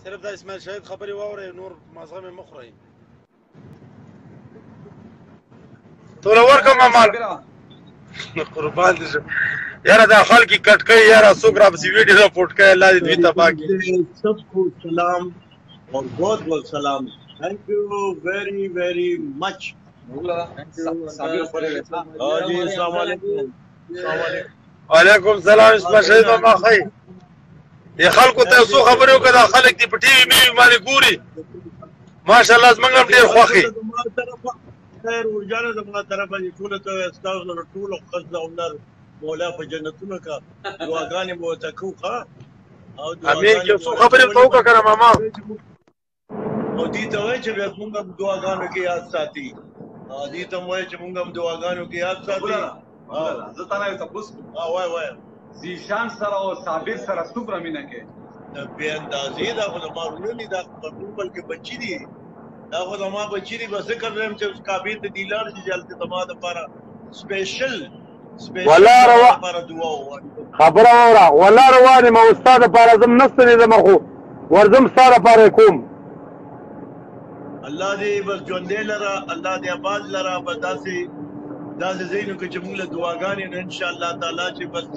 صرف د اسماعیل شهید خبرې واورئ، نور مازغه مې مه خورئ. توله ورکړه مال قربان دي شم. یاره دا خلک یې کټ کوي یاره، څوک راپسې ویډیو راپورټ کوي، الله دې دوی تباه کړي. सबको सलाम और बहुत बहुत सलाम. Thank you very very much. وعلیکم سلام. اسماعیل شهید ما خی دې خلکو ته څو خبرې وکړه، دا خلک دې په ټي وي مې باندې ګوري، ماشاءالله زمونږ هم ډېر خوښ یې. خیر ورجانه زما طرفه دې ټولو ته ستاسو له ټولو ښځو او نر مولا په جنتونو کا دعاګانې به ورته کوو. ښه امین. یو څو خبرې ورته وکړه که نه ماما، او دې ته وایي چې بیا مونږ هم دعاګانو کې یاد ساتي. دې ته وایي چې مونږ هم دعاګانو کې یاد ساتي. زه تا نه یو تپوس کوم. وایه زیشان سره او صابر سره څومره مینه کې؟ بې اندازې دا خو زما ورونه دي، دا بلکې بچي دي، دا خو زما بچي دي. بس ذکر وایم چې کابل ته دي لاړ شي هلته زما دپاره سپیشل لپاره دعا ووایم. خبره واوره والله روان یم او ستا دپاره زم نه ستنېدم، خو ورځم ستا دپاره یې کوم. الله دې بس ژوندی لره، الله دې آباد لره. بس داسې ځایونو کې چې موږ له دعاګانې نو انشاءالله تعالی چې بس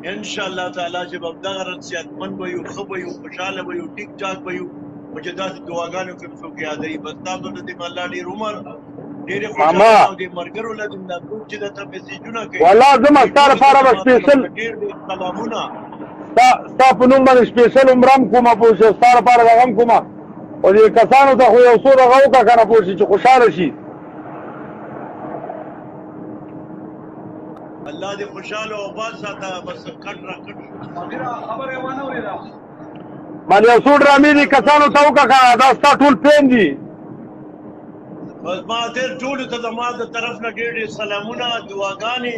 انشاءالله تعالی چې به همدغه رنګ صحتمند به یو، ښه به یو، خوشحاله به یو، ټیک ټاک به یو، خو چې داسې دعاګانو کې څوک یادوي. بس تاسو ته دې الله ډېر عمر، ډېرې خوشحاله او دې ملګرو له دې ملاتړ چې درته میسېجونه کوي. والله زه به ستا لپاره به سپېشل ډېر ډېر سلامونه. ستا په نوم باندې سپېشل عمره هم کومه پوه شې، ستا لپاره دغه هم کومه، خو دې کسانو ته خو یو څو دغه وکړه که نه پوه شې چې خوشحاله شي. الله دې خوشحاله او آباد ساته. بس کټ را کټ خبره یې وانه اورېده. باندې یو څو ډرامې دي کسانو ته وکړه که دا ستا ټول پین دي. بس ما ډېر ټولو ته زما د طرف نه ډېر ډېر سلامونه، دعاګانې،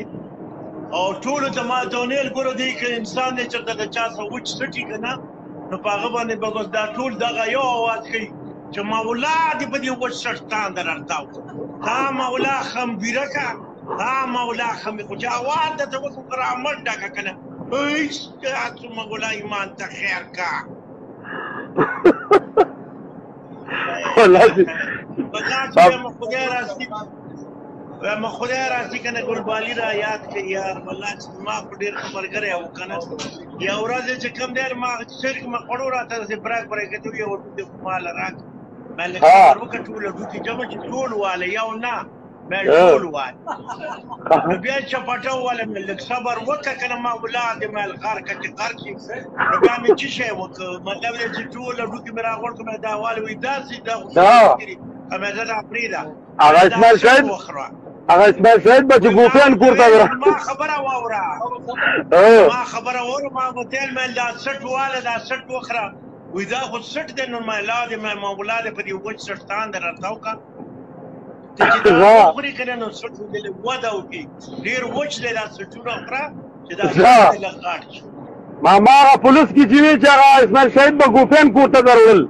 او ټولو ته ما ته ونیل ګوره دی که انسان دی چېرته د چا څه وچ سټي که نه نو په هغه باندې به بس دا ټول دغه یو اواز کوي چې مولا دې په دې وچ سټ تاندر ارتاو ها مولا خمبیره که ها مولا خمبیره خو چې اواز درته وکړو را منډه که که نه هیڅ تاسو مولا ایمان ته خیر که خدای راځي کنه ګلبالي را یاد کړي یار. والله چې ما خو ډېر ښه ملګری و که نه، یو ورځ چې کوم دی ما شرک ما خوړو راته داسې برګ کېدو، یو ډوډۍ خو ماله راکړه، ما لږ صبر وکړه، ټوله ډوډۍ جمع چې ټول واله یو نه ما ټول واله، نو بیا چپټه وواله مې لږ صبر وکړه که نه ما ولاړ دې ما غر کړه چې غر کړي، نو بیا مې څه شی وکړه مطلب دی چې ټوله ډوډۍ مې راغونډ کړه، مې دا واله وایي داسې دا خو مې زه دا پرېږده هغه اسماعیل شهید به چې ګوپیان کور ته ما خبره واوره ما وتیل مې دا سټ واله دا سټ وخوره وایي دا خو سټ دی نو ما لا دې مولا دې په دې وچ سټ تاندر راته وکړه ته چې دا وخورې که نه نو سټ دې لږ وده وکړي، ډېر وچ دی دا سټونه وخوره چې دا سټ دې لږ غاټ شي. ماما هغه پولیس کې چې وي چې هغه اسماعیل شهید به ګوپیان کور ته درول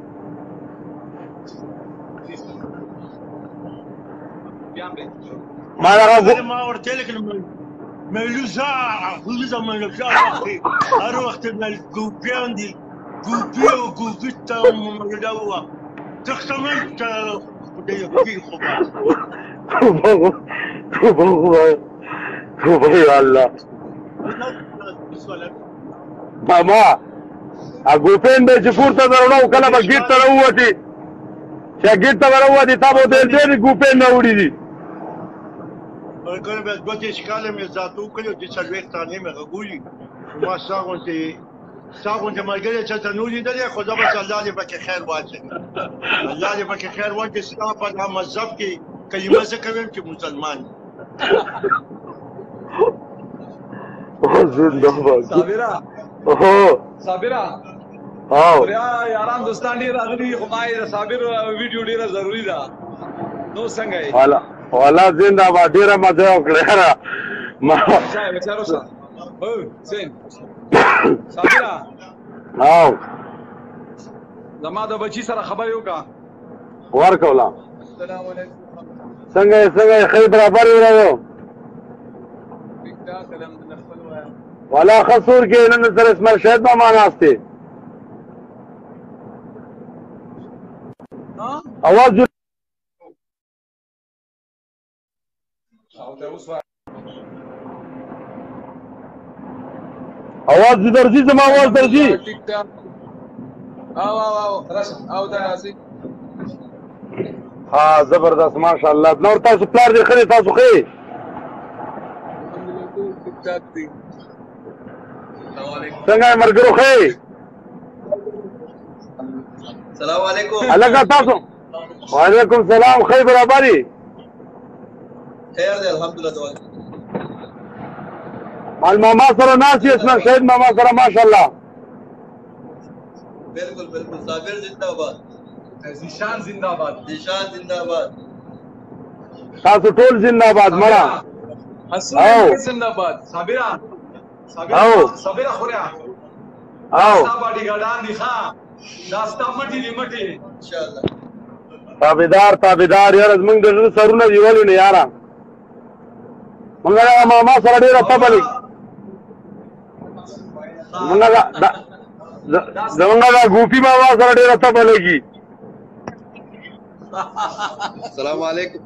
ما ورته لیکلم ملوزا هر وخت ګوپیان دي ګوپي او ګوپي ته دا ووه تختمن ته خدای وکړي توبه یا الله. ماما ګوپین به چې کور ته درولو کله به ګیټ ته راووتې چې ګیټ ته به راووتې تا به ورته ویل ډېرې ګوپین نه وړي دي. کله به 2-3 کاله مې ذاتو وکړي او د 40 تانې مې غږولي ما ستا غوندې ملګری چېرته نه و لیدلی، خو زه بس الله دې پکې خیر واچوي، الله دې پکې خیر واچوي. ستا په دا مذهب کې کلمه زه کوم چې مسلمان یم. صابره یاران دوستان ډېر راغلي، خو ما یې د صابر ویډیو ډېره ضروري ده نو څنګه یې والله زنده باد ډېره مزه وکړه یاره. صابره زما د بچي سره خبرې وکړه ورکوله څنګه یې ښه برابر یې راوړو والله ښه سور کې نن سره اسماعیل شهید ماما ناست دی आवाज आवाज درځي زما आवाज درځي ها زبردست ماشاءالله نور تاسو پلار دې خري تاسو خې څنګه مرګرو خې السلام علیکم الګا تاسو وعلیکم السلام خې برابرۍ خیر دی الحمدلله دعا مال ماما سره ناس یې اسمه شهید ماما سره ماشاءالله بالکل بالکل صابر زنده‌باد زیشان زنده‌باد زیشان زنده‌باد تاسو ټول زنده‌باد مړه حسن زنده‌باد صابره صابره خوریا او باډي ګډان دي ښا دا ستامټي دی مټي ان شاء الله تابعدار یار زمونږ د سرونه دیولو نه یارا مونږ ماما سره ډیره تبلې زمونږ دا ګوپی ماما سره ډیره تبلېږي السلام علیکم